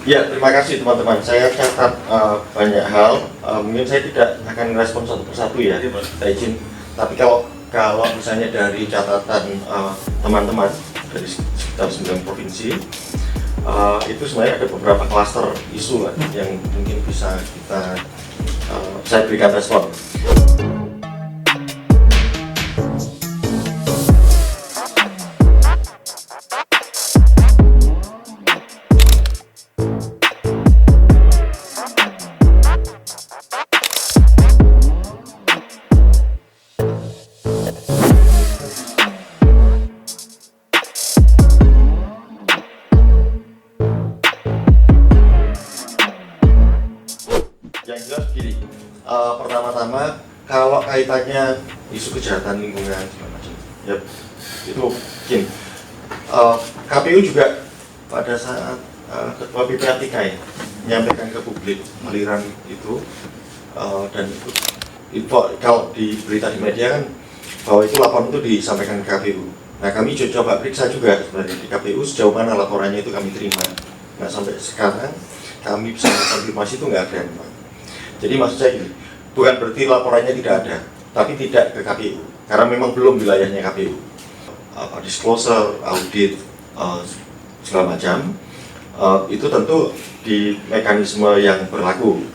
Ya, terima kasih teman-teman. Saya catat banyak hal. Mungkin saya tidak akan merespon satu persatu ya, saya izin. Tapi kalau misalnya dari catatan teman-teman dari sekitar 9 provinsi, itu sebenarnya ada beberapa klaster isu yang mungkin bisa saya berikan respon. Yang jelas begini, pertama-tama kalau kaitannya isu kejahatan lingkungan segala macam, ya itu mungkin KPU juga pada saat Ketua PPATK menyampaikan ke publik aliran itu dan info kalau di berita di media kan bahwa itu laporan itu disampaikan ke KPU. Nah kami coba periksa juga sebenarnya di KPU sejauh mana laporannya itu kami terima. Nah sampai sekarang kami bisa konfirmasi itu nggak ada. Jadi maksud saya gini, bukan berarti laporannya tidak ada, tapi tidak ke KPU, karena memang belum wilayahnya KPU. Disclosure, audit, segala macam, itu tentu di mekanisme yang berlaku.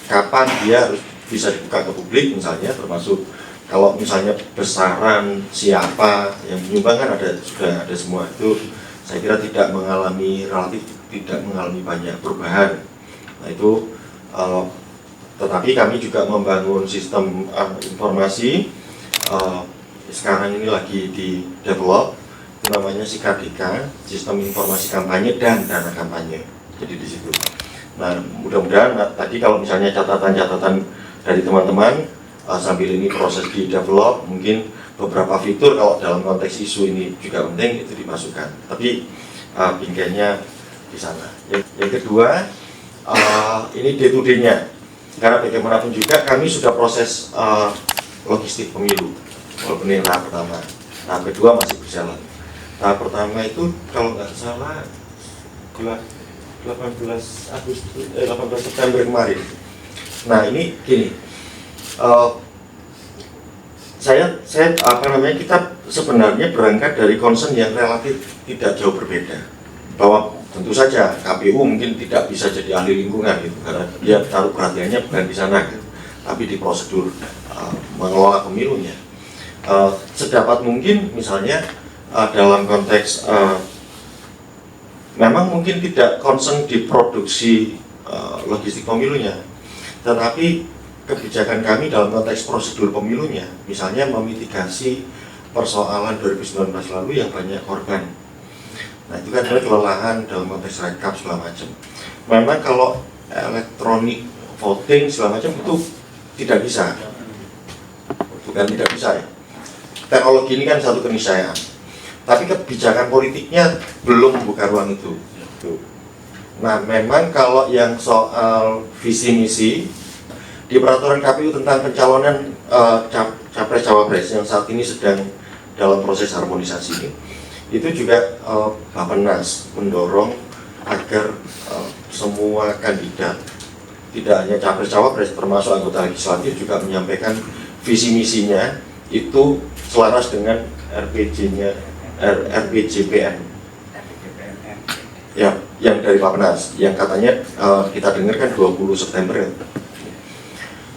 Kapan dia harus bisa dibuka ke publik misalnya, termasuk kalau misalnya besaran siapa yang menyumbang kan sudah ada semua itu. Saya kira relatif tidak mengalami banyak perubahan. Nah itu. Tetapi kami juga membangun sistem informasi, sekarang ini lagi di develop, itu namanya SIKADK, Sistem Informasi Kampanye dan Dana Kampanye. Jadi di situ. Nah mudah-mudahan tadi kalau misalnya catatan-catatan dari teman-teman sambil ini proses di develop, mungkin beberapa fitur kalau dalam konteks isu ini juga penting itu dimasukkan. Tapi bingkainya di sana. Yang kedua, ini day-to-day-nya. Karena bagaimanapun juga kami sudah proses logistik pemilu, walaupun ini tahap pertama. Tahap kedua masih berjalan. Tahap pertama itu kalau nggak salah 18 September kemarin. Nah ini gini, kita sebenarnya berangkat dari concern yang relatif tidak jauh berbeda, bahwa tentu saja KPU mungkin tidak bisa jadi ahli lingkungan gitu, karena dia taruh perhatiannya bukan di sana gitu, tapi di prosedur mengelola pemilunya. Sedapat mungkin misalnya dalam konteks memang mungkin tidak concern di produksi logistik pemilunya, tetapi kebijakan kami dalam konteks prosedur pemilunya, misalnya memitigasi persoalan 2019 lalu yang banyak korban. Nah itu kan ada kelelahan dalam konteks rekap segala macam. Memang kalau elektronik voting segala macam itu tidak bisa, bukan tidak bisa ya. Teknologi ini kan satu keniscayaan, tapi kebijakan politiknya belum membuka ruang itu. Nah memang kalau yang soal visi misi di peraturan KPU tentang pencalonan capres-cawapres yang saat ini sedang dalam proses harmonisasi ini, itu juga Bappenas mendorong agar semua kandidat, tidak hanya capres-cawapres termasuk anggota legislatif, juga menyampaikan visi misinya itu selaras dengan RPJPN ya, yang dari Bappenas yang katanya kita dengar kan 20 September ya.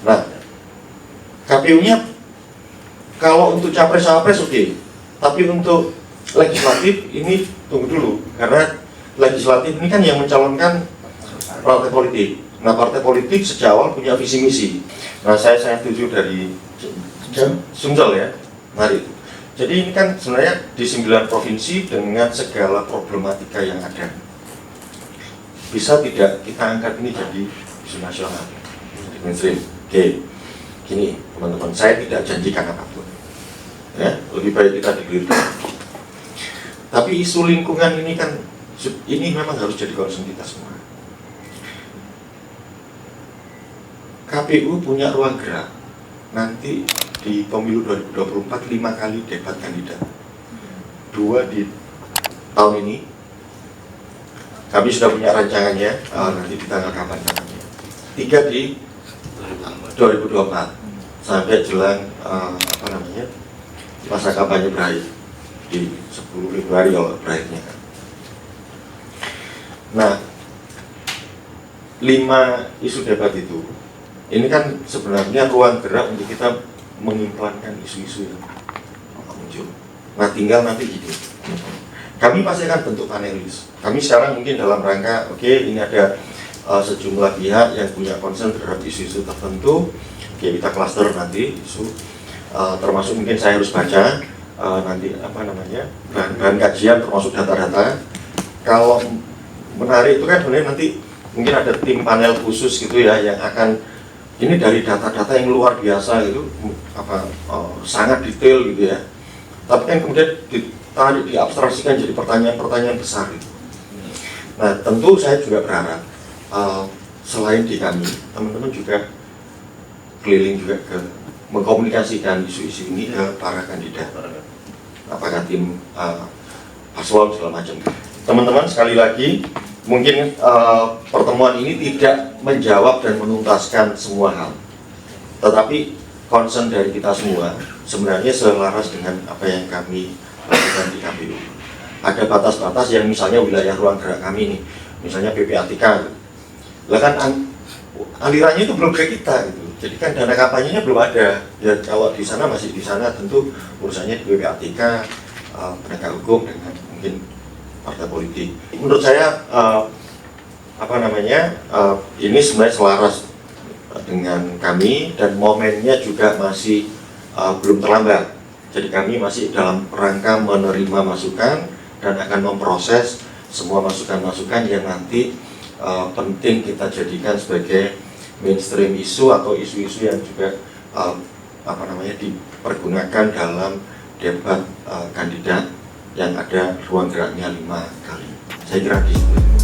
Nah KPU-nya kalau untuk capres-cawapres oke, tapi untuk legislatif ini tunggu dulu, karena legislatif ini kan yang mencalonkan partai politik. Nah partai politik sejak awal punya visi misi. Nah saya setuju dari Sumsel ya, mari. Jadi ini kan sebenarnya di 9 provinsi dengan segala problematika yang ada, bisa tidak kita angkat ini jadi isu nasional, jadi mainstream. Oke, gini teman-teman, saya tidak janjikan apapun ya, lebih baik kita digulirkan. Tapi isu lingkungan ini kan, ini memang harus jadi concern kita semua. KPU punya ruang gerak nanti di pemilu 2024 5 kali debat kandidat, 2 di tahun ini, kami sudah punya rancangannya, nanti di tanggal kapan namanya. 3 di 2024 sampai jelang masa kampanye berakhir di 10 Februari kalau berakhirnya. Nah, 5 isu debat itu, ini kan sebenarnya ruang gerak untuk kita mengimplankan isu-isu yang muncul. Nah, tinggal nanti gini, kami pasti akan bentuk panelis. Kami sekarang mungkin dalam rangka, oke, ini ada sejumlah pihak yang punya concern terhadap isu-isu tertentu. Oke, kita cluster nanti isu, termasuk mungkin saya harus baca nanti bahan kajian termasuk data-data. Kalau menarik itu kan sebenarnya nanti mungkin ada tim panel khusus gitu ya yang akan ini dari data-data yang luar biasa gitu, sangat detail gitu ya. Tapi kan kemudian ditarik, diabstraksikan jadi pertanyaan-pertanyaan besar gitu. Nah, tentu saya juga berharap selain di kami, teman-teman juga keliling juga ke mengkomunikasikan isu-isu ini ke para kandidat, apakah tim paslon segala macam. Teman-teman, sekali lagi mungkin pertemuan ini tidak menjawab dan menuntaskan semua hal, tetapi concern dari kita semua sebenarnya selaras dengan apa yang kami lakukan di KPU. Ada batas-batas yang misalnya wilayah ruang gerak kami ini, misalnya PPATK, lah kan alirannya itu belum ke kita gitu. Jadi kan dana kampanyenya belum ada. Ya kalau di sana masih di sana, tentu urusannya di PPATK, penegak hukum dengan mungkin partai politik. Menurut saya ini sebenarnya selaras dengan kami dan momennya juga masih belum terlambat. Jadi kami masih dalam rangka menerima masukan dan akan memproses semua masukan-masukan yang nanti penting kita jadikan sebagai mainstream isu atau isu-isu yang juga dipergunakan dalam debat kandidat yang ada ruang geraknya 5 kali. Saya kira gitu.